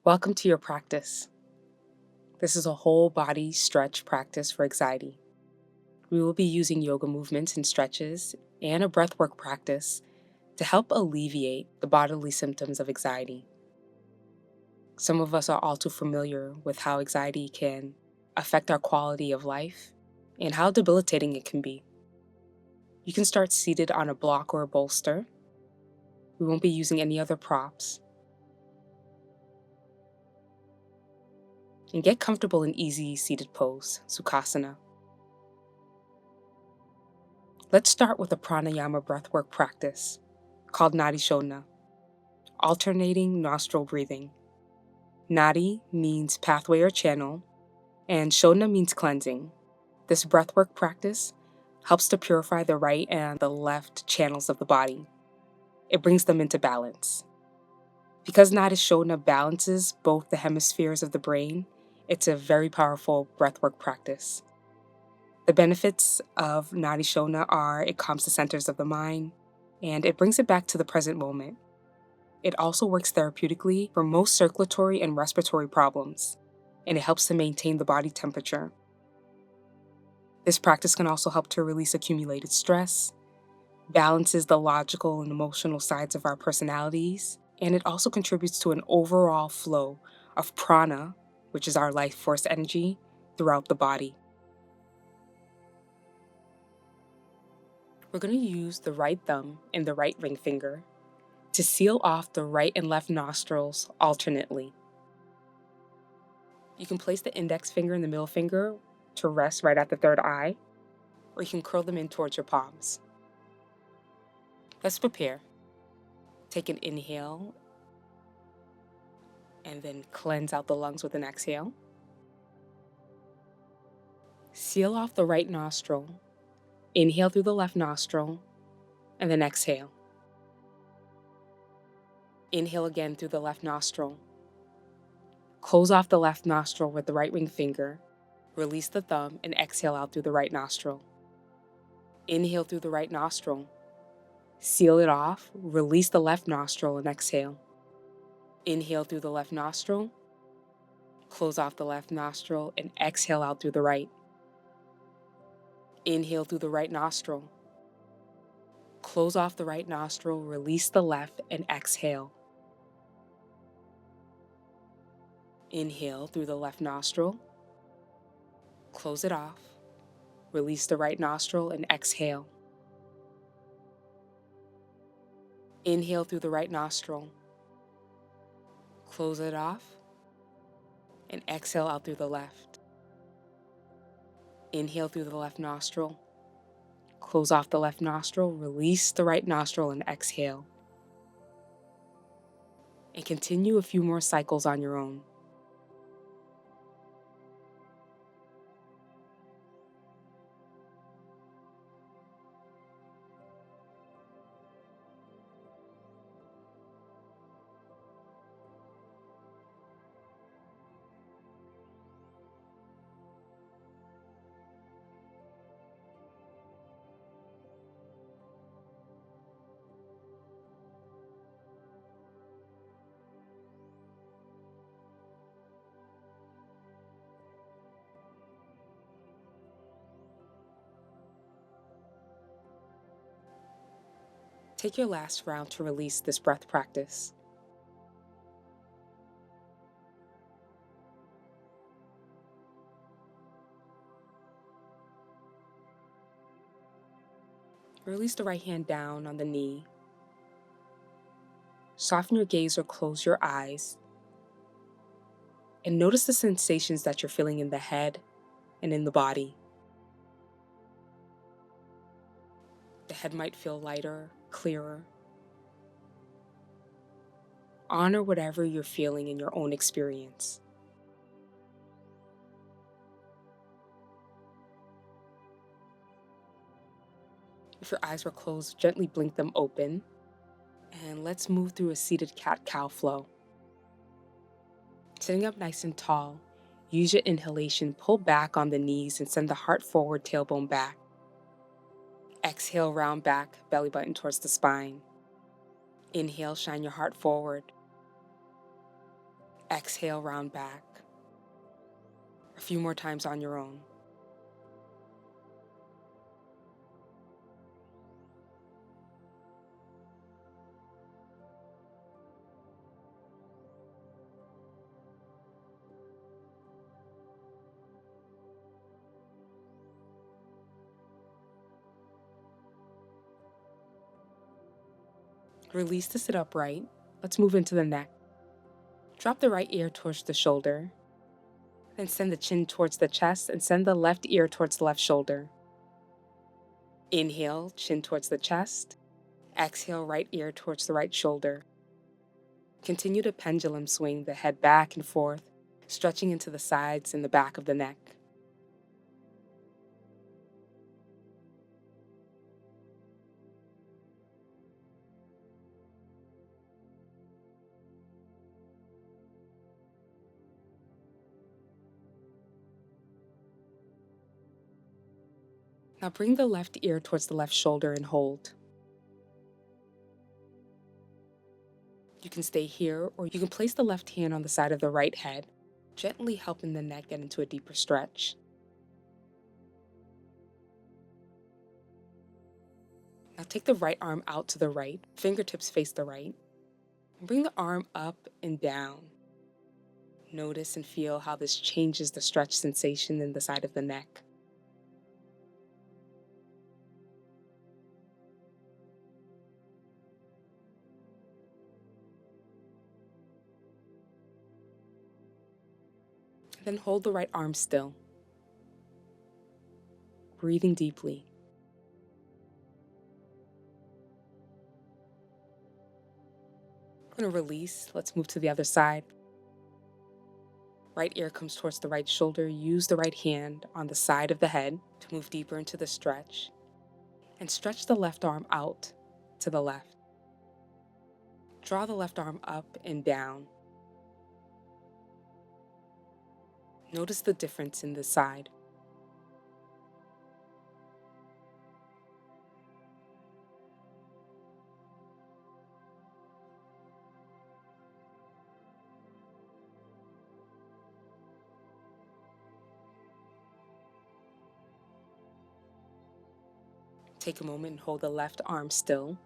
Welcome to your practice. This is a whole body stretch practice for anxiety. We will be using yoga movements and stretches and a breathwork practice to help alleviate the bodily symptoms of anxiety. Some of us are all too familiar with how anxiety can affect our quality of life and how debilitating it can be. You can start seated on a block or a bolster. We won't be using any other props. And get comfortable in easy seated pose, Sukhasana. Let's start with a pranayama breathwork practice called Nadi Shodhana, alternating nostril breathing. Nadi means pathway or channel, and Shodhana means cleansing. This breathwork practice helps to purify the right and the left channels of the body. It brings them into balance. Because Nadi Shodhana balances both the hemispheres of the brain, it's a very powerful breathwork practice. The benefits of Nadi Shodhana are it calms the centers of the mind, and it brings it back to the present moment. It also works therapeutically for most circulatory and respiratory problems, and it helps to maintain the body temperature. This practice can also help to release accumulated stress, balances the logical and emotional sides of our personalities, and it also contributes to an overall flow of prana, which is our life force energy, throughout the body. We're going to use the right thumb and the right ring finger to seal off the right and left nostrils alternately. You can place the index finger and the middle finger to rest right at the third eye, or you can curl them in towards your palms. Let's prepare. Take an inhale and then cleanse out the lungs with an exhale. Seal off the right nostril. Inhale through the left nostril and then exhale. Inhale again through the left nostril. Close off the left nostril with the right ring finger. Release the thumb and exhale out through the right nostril. Inhale through the right nostril. Seal it off, release the left nostril and exhale. Inhale through the left nostril. Close off the left nostril and exhale out through the right. Inhale through the right nostril. Close off the right nostril, release the left and exhale. Inhale through the left nostril. Close it off. Release the right nostril and exhale. Inhale through the right nostril. Close it off and exhale out through the left. Inhale through the left nostril. Close off the left nostril, release the right nostril and exhale. And continue a few more cycles on your own. Take your last round to release this breath practice. Release the right hand down on the knee. Soften your gaze or close your eyes. And notice the sensations that you're feeling in the head and in the body. The head might feel lighter, clearer. Honor whatever you're feeling in your own experience. If your eyes were closed, gently blink them open. And let's move through a seated cat-cow flow. Sitting up nice and tall, use your inhalation, pull back on the knees and send the heart forward, tailbone back. Exhale, round back, belly button towards the spine. Inhale, shine your heart forward. Exhale, round back. A few more times on your own. Release to sit upright. Let's move into the neck. Drop the right ear towards the shoulder. Then send the chin towards the chest and send the left ear towards the left shoulder. Inhale, chin towards the chest. Exhale, right ear towards the right shoulder. Continue to pendulum swing the head back and forth, stretching into the sides and the back of the neck. Now bring the left ear towards the left shoulder and hold. You can stay here, or you can place the left hand on the side of the right head, gently helping the neck get into a deeper stretch. Now take the right arm out to the right, fingertips face the right, and bring the arm up and down. Notice and feel how this changes the stretch sensation in the side of the neck. Then hold the right arm still, breathing deeply. I'm going to release. Let's move to the other side. Right ear comes towards the right shoulder. Use the right hand on the side of the head to move deeper into the stretch. And stretch the left arm out to the left. Draw the left arm up and down. Notice the difference in this side. Take a moment and hold the left arm still.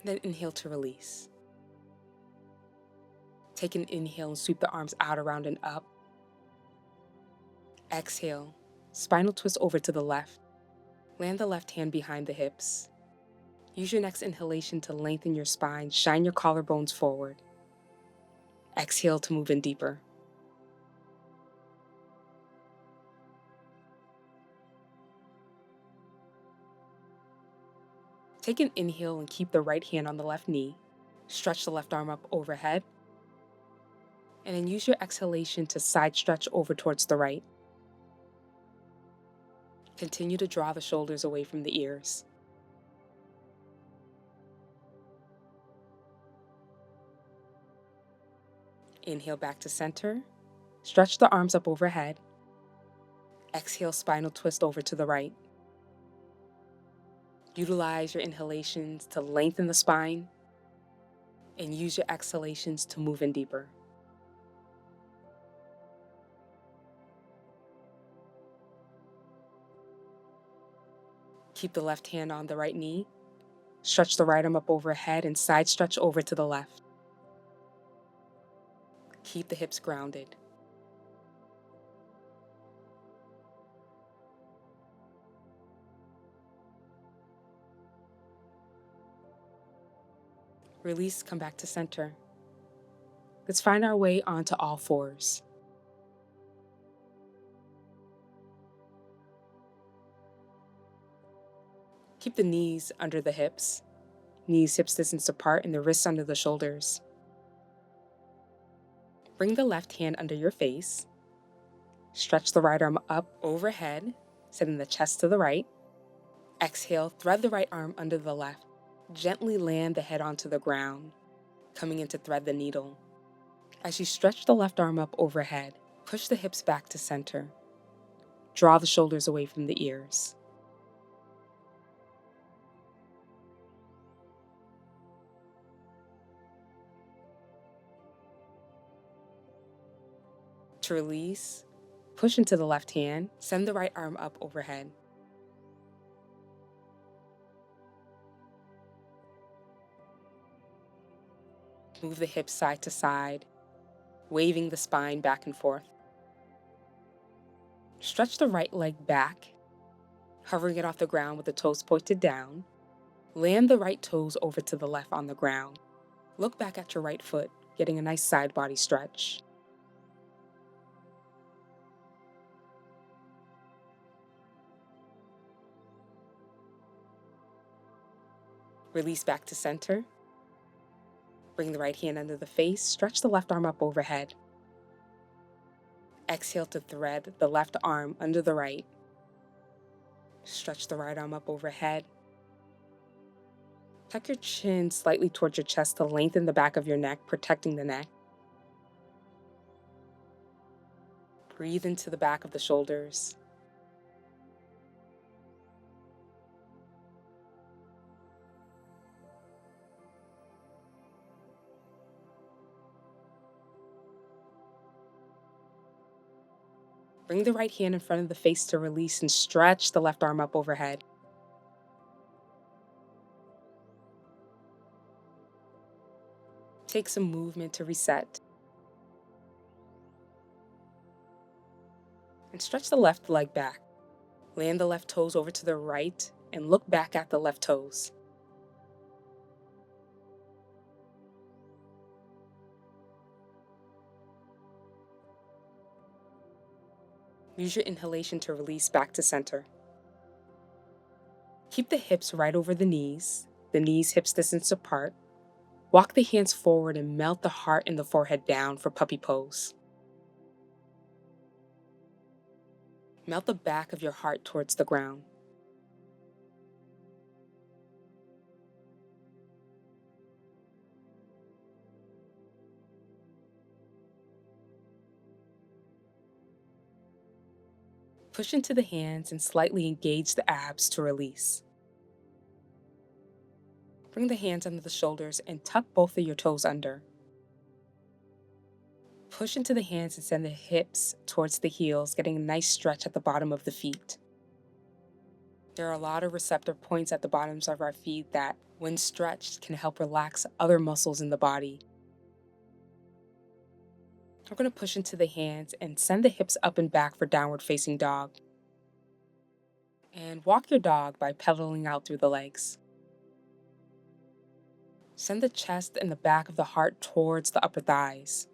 Then inhale to release. Take an inhale and sweep the arms out, around, and up. Exhale, spinal twist over to the left. Land the left hand behind the hips. Use your next inhalation to lengthen your spine, shine your collarbones forward. Exhale to move in deeper. Take an inhale and keep the right hand on the left knee. Stretch the left arm up overhead. And then use your exhalation to side stretch over towards the right. Continue to draw the shoulders away from the ears. Inhale back to center. Stretch the arms up overhead. Exhale, spinal twist over to the right. Utilize your inhalations to lengthen the spine and use your exhalations to move in deeper. Keep the left hand on the right knee. Stretch the right arm up overhead and side stretch over to the left. Keep the hips grounded. Release, come back to center. Let's find our way onto all fours. Keep the knees under the hips, knees hips distance apart, and the wrists under the shoulders. Bring the left hand under your face. Stretch the right arm up overhead, sending the chest to the right. Exhale, thread the right arm under the left. Gently land the head onto the ground, coming in to thread the needle. As you stretch the left arm up overhead, push the hips back to center. Draw the shoulders away from the ears. To release, push into the left hand, send the right arm up overhead. Move the hips side to side, waving the spine back and forth. Stretch the right leg back, hovering it off the ground with the toes pointed down. Land the right toes over to the left on the ground. Look back at your right foot, getting a nice side body stretch. Release back to center. Bring the right hand under the face, stretch the left arm up overhead. Exhale to thread the left arm under the right. Stretch the right arm up overhead. Tuck your chin slightly towards your chest to lengthen the back of your neck, protecting the neck. Breathe into the back of the shoulders. Bring the right hand in front of the face to release and stretch the left arm up overhead. Take some movement to reset. And stretch the left leg back. Land the left toes over to the right and look back at the left toes. Use your inhalation to release back to center. Keep the hips right over the knees hips distance apart. Walk the hands forward and melt the heart and the forehead down for puppy pose. Melt the back of your heart towards the ground. Push into the hands and slightly engage the abs to release. Bring the hands under the shoulders and tuck both of your toes under. Push into the hands and send the hips towards the heels, getting a nice stretch at the bottom of the feet. There are a lot of receptor points at the bottoms of our feet that, when stretched, can help relax other muscles in the body. We're going to push into the hands and send the hips up and back for downward facing dog. And walk your dog by pedaling out through the legs. Send the chest and the back of the heart towards the upper thighs.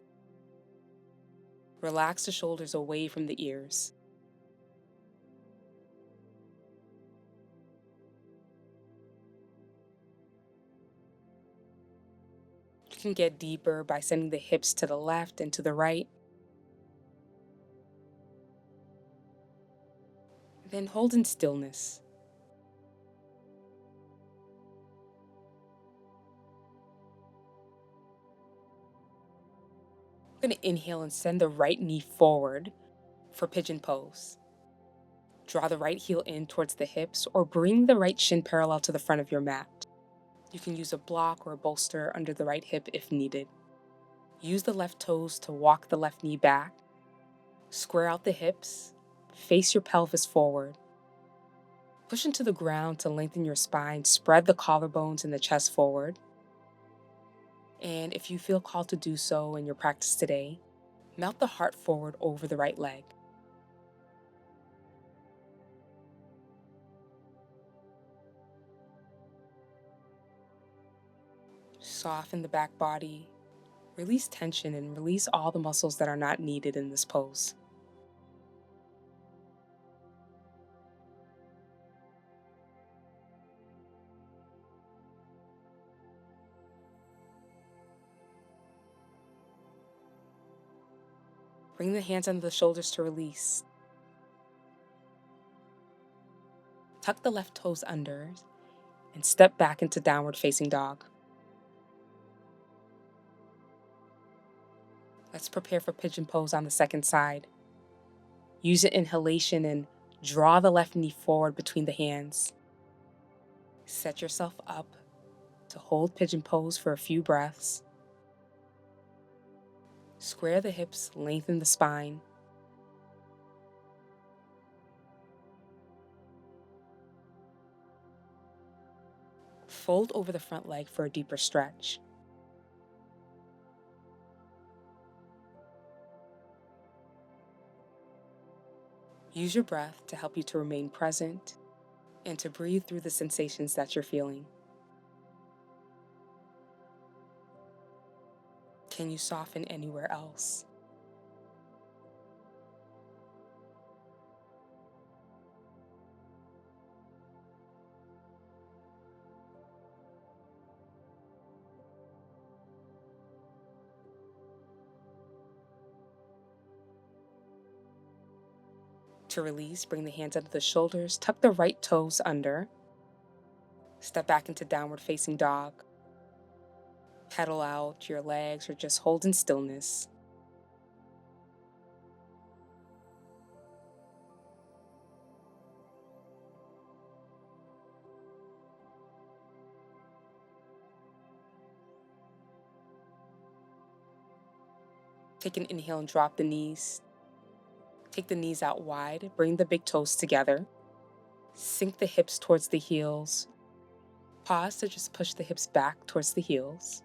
Relax the shoulders away from the ears. You can get deeper by sending the hips to the left and to the right. Then hold in stillness. I'm going to inhale and send the right knee forward for pigeon pose. Draw the right heel in towards the hips or bring the right shin parallel to the front of your mat. You can use a block or a bolster under the right hip if needed. Use the left toes to walk the left knee back. Square out the hips. Face your pelvis forward. Push into the ground to lengthen your spine. Spread the collarbones and the chest forward. And if you feel called to do so in your practice today, melt the heart forward over the right leg. Soften the back body. Release tension and release all the muscles that are not needed in this pose. Bring the hands under the shoulders to release. Tuck the left toes under and step back into downward facing dog. Let's prepare for pigeon pose on the second side. Use an inhalation and draw the left knee forward between the hands. Set yourself up to hold pigeon pose for a few breaths. Square the hips, lengthen the spine. Fold over the front leg for a deeper stretch. Use your breath to help you to remain present and to breathe through the sensations that you're feeling. Can you soften anywhere else? To release, bring the hands under the shoulders, tuck the right toes under, step back into downward facing dog. Pedal out your legs or just hold in stillness. Take an inhale and drop the knees. Take the knees out wide, bring the big toes together. Sink the hips towards the heels. Pause to just push the hips back towards the heels.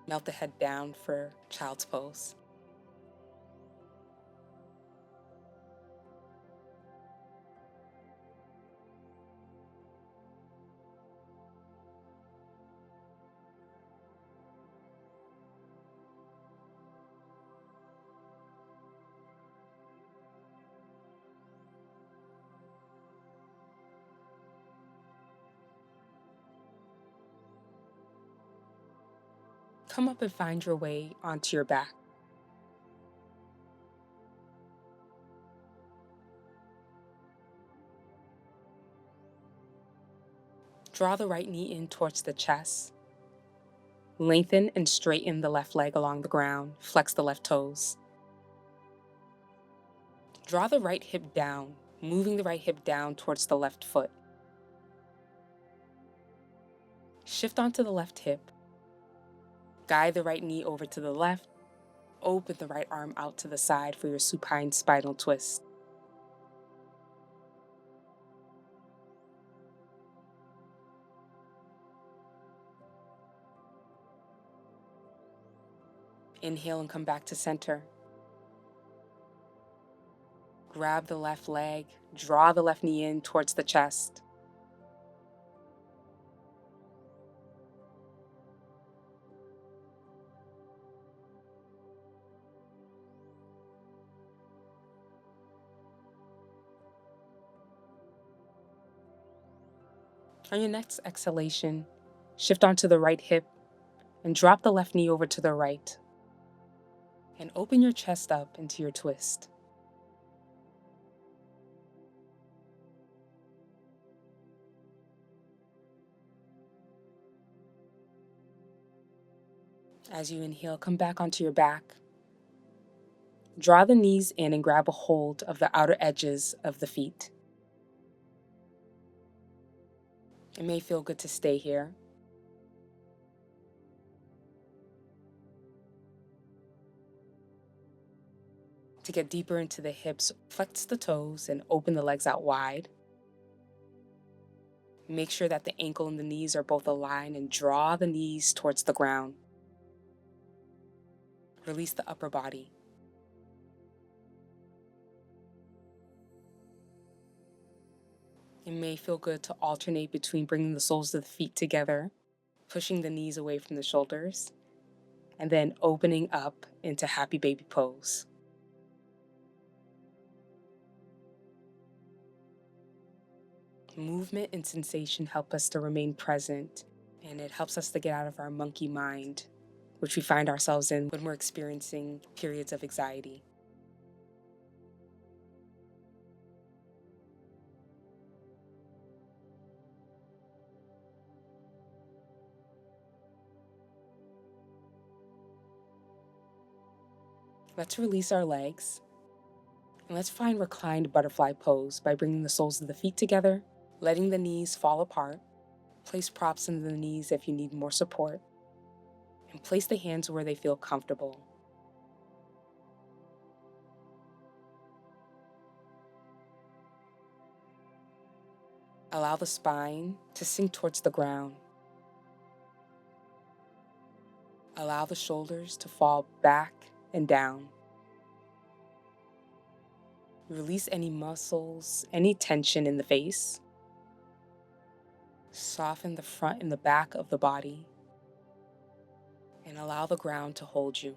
Melt the head down for child's pose. Come up and find your way onto your back. Draw the right knee in towards the chest. Lengthen and straighten the left leg along the ground. Flex the left toes. Draw the right hip down, moving the right hip down towards the left foot. Shift onto the left hip. Guide the right knee over to the left. Open the right arm out to the side for your supine spinal twist. Inhale and come back to center. Grab the left leg, draw the left knee in towards the chest. On your next exhalation, shift onto the right hip and drop the left knee over to the right. And open your chest up into your twist. As you inhale, come back onto your back. Draw the knees in and grab a hold of the outer edges of the feet. It may feel good to stay here. To get deeper into the hips, flex the toes and open the legs out wide. Make sure that the ankle and the knees are both aligned and draw the knees towards the ground. Release the upper body. It may feel good to alternate between bringing the soles of the feet together, pushing the knees away from the shoulders, and then opening up into happy baby pose. Movement and sensation help us to remain present, and it helps us to get out of our monkey mind, which we find ourselves in when we're experiencing periods of anxiety. Let's release our legs And let's find reclined butterfly pose by bringing the soles of the feet together, letting the knees fall apart. Place props under the knees if you need more support, and place the hands where they feel comfortable. Allow the spine to sink towards the ground. Allow the shoulders to fall back and down. Release any muscles, any tension in the face. Soften the front and the back of the body, and allow the ground to hold you.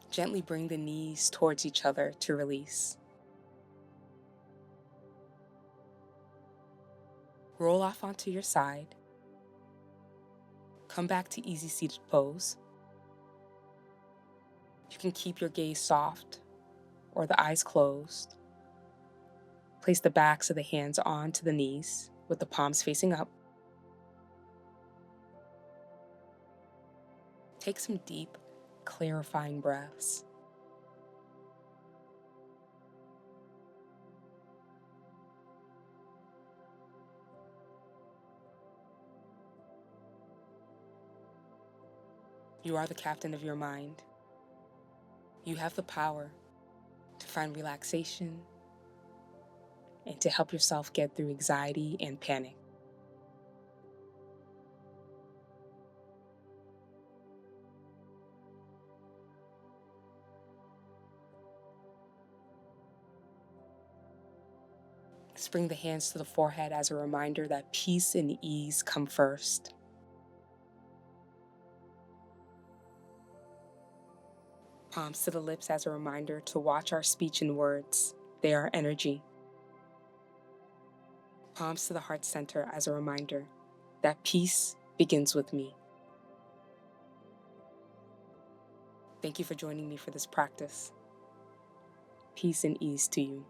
Gently bring the knees towards each other to release. Roll off onto your side. Come back to easy seated pose. You can keep your gaze soft or the eyes closed. Place the backs of the hands onto the knees with the palms facing up. Take some deep, clarifying breaths. You are the captain of your mind. You have the power to find relaxation and to help yourself get through anxiety and panic. Let's bring the hands to the forehead as a reminder that peace and ease come first. Palms to the lips as a reminder to watch our speech and words. They are energy. Palms to the heart center as a reminder that peace begins with me. Thank you for joining me for this practice. Peace and ease to you.